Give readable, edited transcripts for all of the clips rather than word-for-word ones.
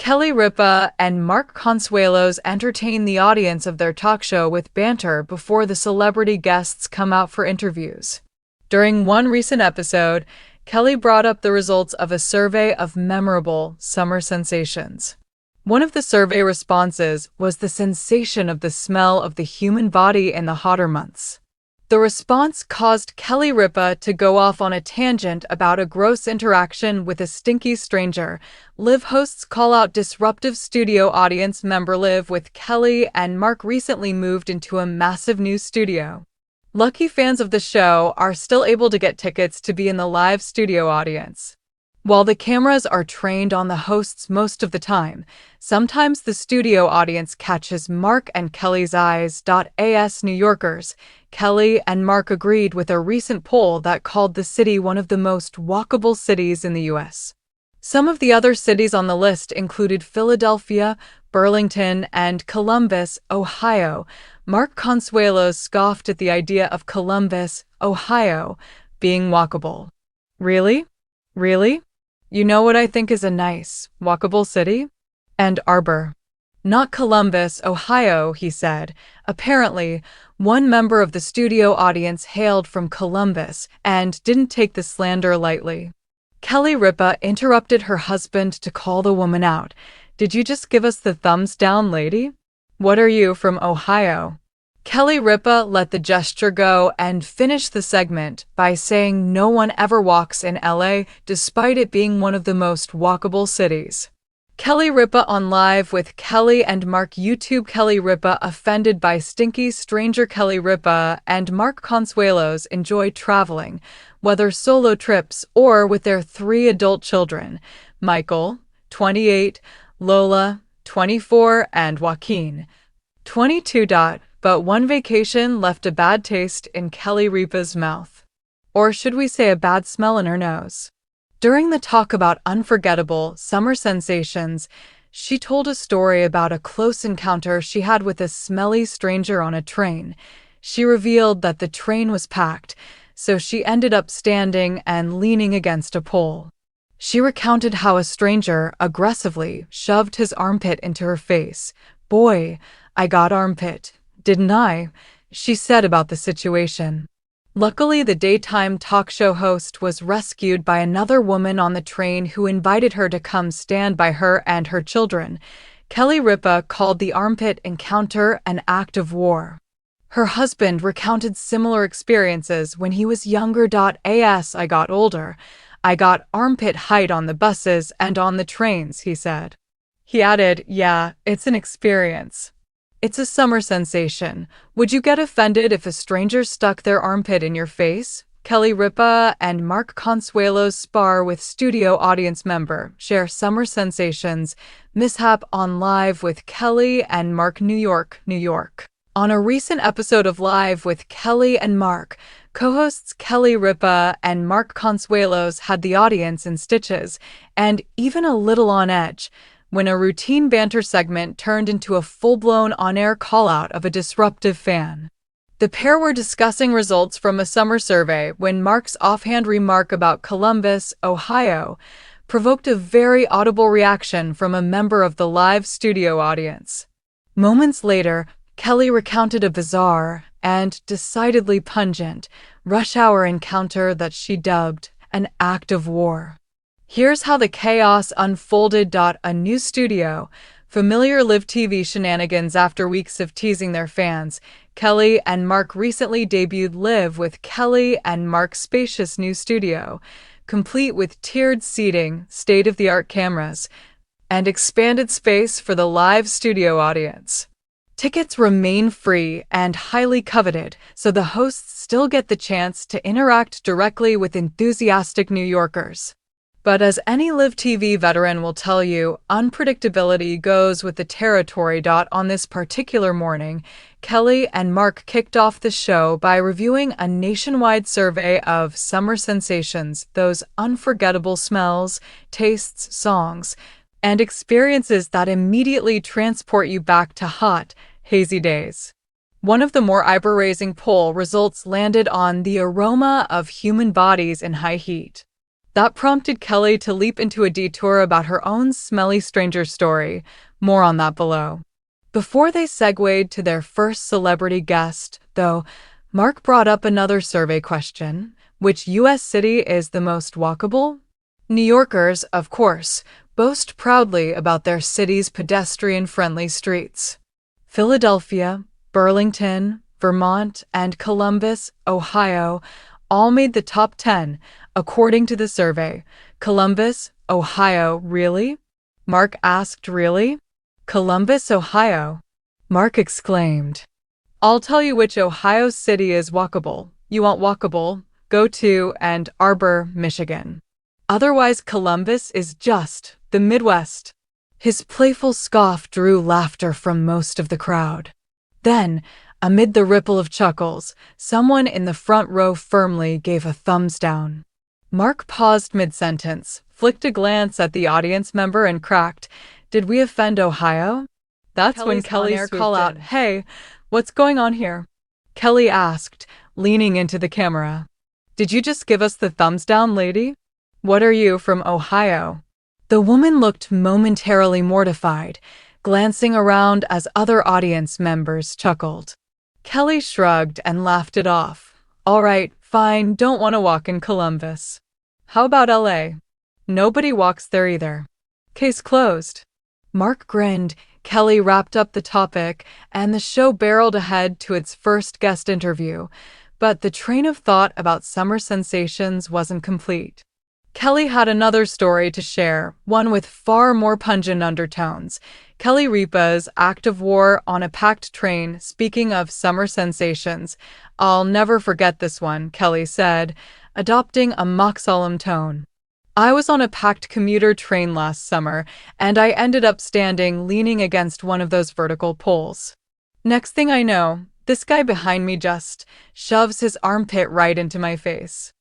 Kelly Ripa and Mark Consuelos entertain the audience of their talk show with banter before the celebrity guests come out for interviews. During one recent episode, Kelly brought up the results of a survey of memorable summer sensations. One of the survey responses was the sensation of the smell of the human body in the hotter months. The response caused Kelly Ripa to go off on a tangent about a gross interaction with a stinky stranger. Live hosts call out disruptive studio audience member. Live with Kelly and Mark recently moved into a massive new studio. Lucky fans of the show are still able to get tickets to be in the live studio audience. While the cameras are trained on the hosts most of the time, sometimes the studio audience catches Mark and Kelly's eyes. As New Yorkers, Kelly and Mark agreed with a recent poll that called the city one of the most walkable cities in the U.S. Some of the other cities on the list included Philadelphia, Burlington, and Columbus, Ohio. Mark Consuelos scoffed at the idea of Columbus, Ohio, being walkable. Really? Really? You know what I think is a nice, walkable city? Ann Arbor. Not Columbus, Ohio, he said. Apparently, one member of the studio audience hailed from Columbus and didn't take the slander lightly. Kelly Ripa interrupted her husband to call the woman out. Did you just give us the thumbs down, lady? What are you, from Ohio? Kelly Ripa let the gesture go and finished the segment by saying no one ever walks in LA despite it being one of the most walkable cities. Kelly Ripa on Live with Kelly and Mark. YouTube. Kelly Ripa offended by Stinky stranger. Kelly Ripa and Mark Consuelos enjoy traveling, whether solo trips or with their 3 adult children, Michael, 28, Lola, 24, and Joaquin, 22. But one vacation left a bad taste in Kelly Ripa's mouth. Or should we say a bad smell in her nose? During the talk about unforgettable summer sensations, she told a story about a close encounter she had with a smelly stranger on a train. She revealed that the train was packed, so she ended up standing and leaning against a pole. She recounted how a stranger aggressively shoved his armpit into her face. "Boy, I got armpit, didn't I?" she said about the situation. Luckily, the daytime talk show host was rescued by another woman on the train who invited her to come stand by her and her children. Kelly Ripa called the armpit encounter an act of war. Her husband recounted similar experiences when he was younger. As I got older, I got armpit height on the buses and on the trains, he said. He added, "Yeah, it's an experience. It's a summer sensation. Would you get offended if a stranger stuck their armpit in your face?" Kelly Ripa and Mark Consuelos spar with studio audience member. Share summer sensations. Mishap on Live with Kelly and Mark. New York, New York. On a recent episode of Live with Kelly and Mark, co-hosts Kelly Ripa and Mark Consuelos had the audience in stitches and even a little on edge when a routine banter segment turned into a full-blown on-air call-out of a disruptive fan. The pair were discussing results from a summer survey when Mark's offhand remark about Columbus, Ohio, provoked a very audible reaction from a member of the live studio audience. Moments later, Kelly recounted a bizarre and decidedly pungent rush hour encounter that she dubbed an act of war. Here's how the chaos unfolded. A new studio, familiar live TV shenanigans. After weeks of teasing their fans, Kelly and Mark recently debuted Live with Kelly and Mark's spacious new studio, complete with tiered seating, state-of-the-art cameras, and expanded space for the live studio audience. Tickets remain free and highly coveted, so the hosts still get the chance to interact directly with enthusiastic New Yorkers. But as any live TV veteran will tell you, unpredictability goes with the territory. On this particular morning, Kelly and Mark kicked off the show by reviewing a nationwide survey of summer sensations, those unforgettable smells, tastes, songs, and experiences that immediately transport you back to hot, hazy days. One of the more eyebrow-raising poll results landed on the aroma of human bodies in high heat. That prompted Kelly to leap into a detour about her own smelly stranger story. More on that below. Before they segued to their first celebrity guest, though, Mark brought up another survey question. Which U.S. city is the most walkable? New Yorkers, of course, boast proudly about their city's pedestrian-friendly streets. Philadelphia, Burlington, Vermont, and Columbus, Ohio, all made the top 10, according to the survey. Columbus, Ohio, really? Mark asked, really? Columbus, Ohio? Mark exclaimed. I'll tell you which Ohio city is walkable. You want walkable? Go to Ann Arbor, Michigan. Otherwise, Columbus is just the Midwest. His playful scoff drew laughter from most of the crowd. Then, amid the ripple of chuckles, someone in the front row firmly gave a thumbs down. Mark paused mid-sentence, flicked a glance at the audience member and cracked, "Did we offend Ohio?" That's when Kelly called out, "Hey, what's going on here?" Kelly asked, leaning into the camera. "Did you just give us the thumbs down, lady? What are you, from Ohio?" The woman looked momentarily mortified, glancing around as other audience members chuckled. Kelly shrugged and laughed it off. "All right, fine, don't want to walk in Columbus. How about LA? Nobody walks there either. Case closed." Mark grinned, Kelly wrapped up the topic, and the show barreled ahead to its first guest interview. But the train of thought about summer sensations wasn't complete. Kelly had another story to share, one with far more pungent undertones. Kelly Ripa's act of war on a packed train. Speaking of summer sensations, "I'll never forget this one," Kelly said, adopting a mock-solemn tone. "I was on a packed commuter train last summer, and I ended up standing leaning against one of those vertical poles. Next thing I know, this guy behind me just shoves his armpit right into my face."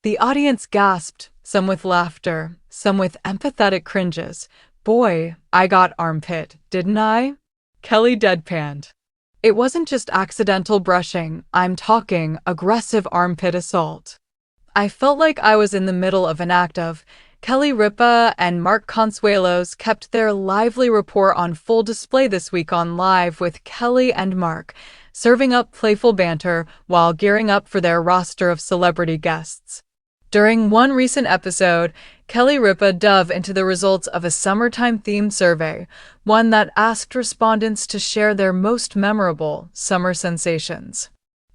The audience gasped, some with laughter, some with empathetic cringes. "Boy, I got armpit, didn't I?" Kelly deadpanned. "It wasn't just accidental brushing, I'm talking aggressive armpit assault. I felt like I was in the middle of an act of." Kelly Ripa and Mark Consuelos kept their lively rapport on full display this week on Live with Kelly and Mark, serving up playful banter while gearing up for their roster of celebrity guests. During one recent episode, Kelly Ripa dove into the results of a summertime-themed survey, one that asked respondents to share their most memorable summer sensations.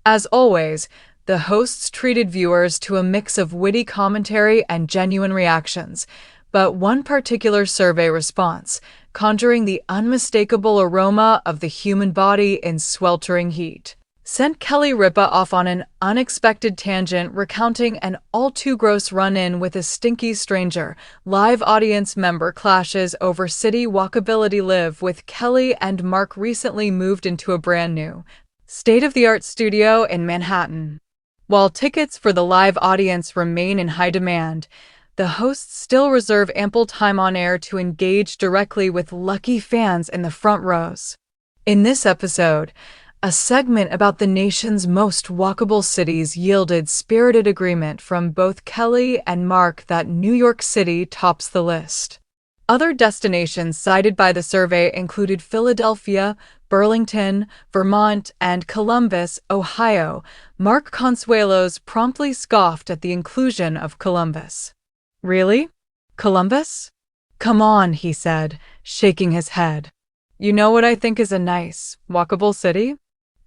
As always, the hosts treated viewers to a mix of witty commentary and genuine reactions, but one particular survey response, conjuring the unmistakable aroma of the human body in sweltering heat, sent Kelly Ripa off on an unexpected tangent, recounting an all-too-gross run-in with a stinky stranger. Live audience member clashes over city walkability. Live with Kelly and Mark recently moved into a brand-new, state-of-the-art studio in Manhattan. While tickets for the live audience remain in high demand, the hosts still reserve ample time on air to engage directly with lucky fans in the front rows. In this episode, a segment about the nation's most walkable cities yielded spirited agreement from both Kelly and Mark that New York City tops the list. Other destinations cited by the survey included Philadelphia, Burlington, Vermont, and Columbus, Ohio. Mark Consuelos promptly scoffed at the inclusion of Columbus. "Really? Columbus? Come on," he said, shaking his head. "You know what I think is a nice, walkable city?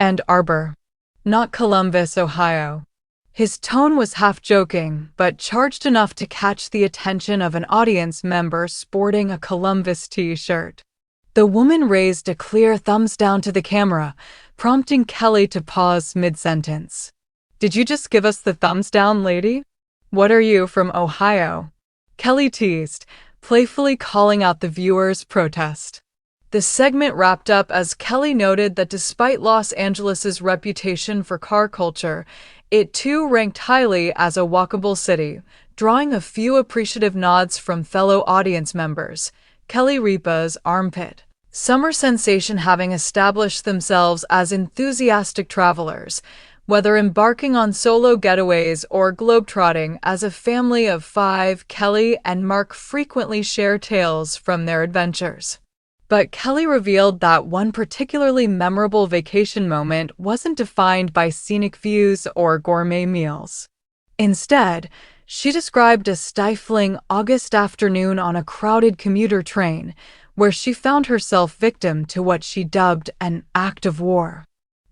Ann Arbor. Not Columbus, Ohio." His tone was half joking, but charged enough to catch the attention of an audience member sporting a Columbus t-shirt. The woman raised a clear thumbs down to the camera, prompting Kelly to pause mid-sentence. "Did you just give us the thumbs down, lady? What are you, from Ohio?" Kelly teased, playfully calling out the viewer's protest. The segment wrapped up as Kelly noted that despite Los Angeles's reputation for car culture, it too ranked highly as a walkable city, drawing a few appreciative nods from fellow audience members. Kelly Ripa's armpit summer sensation having established themselves as enthusiastic travelers, Whether embarking on solo getaways or globetrotting as a family of 5, Kelly and Mark frequently share tales from their adventures. But Kelly revealed that one particularly memorable vacation moment wasn't defined by scenic views or gourmet meals. Instead, she described a stifling August afternoon on a crowded commuter train, where she found herself victim to what she dubbed an act of war.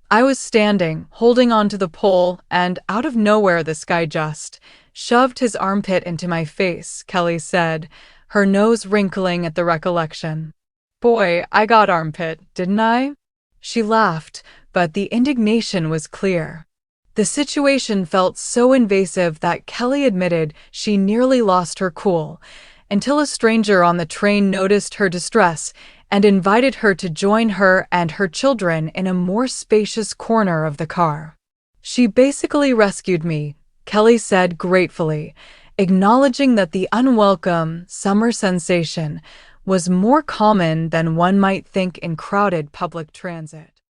"I was standing, holding onto the pole, and out of nowhere this guy just shoved his armpit into my face," Kelly said, her nose wrinkling at the recollection. "Boy, I got armpit, didn't I?" She laughed, but the indignation was clear. The situation felt so invasive that Kelly admitted she nearly lost her cool, until a stranger on the train noticed her distress and invited her to join her and her children in a more spacious corner of the car. "She basically rescued me," Kelly said gratefully, acknowledging that the unwelcome summer sensation was more common than one might think in crowded public transit.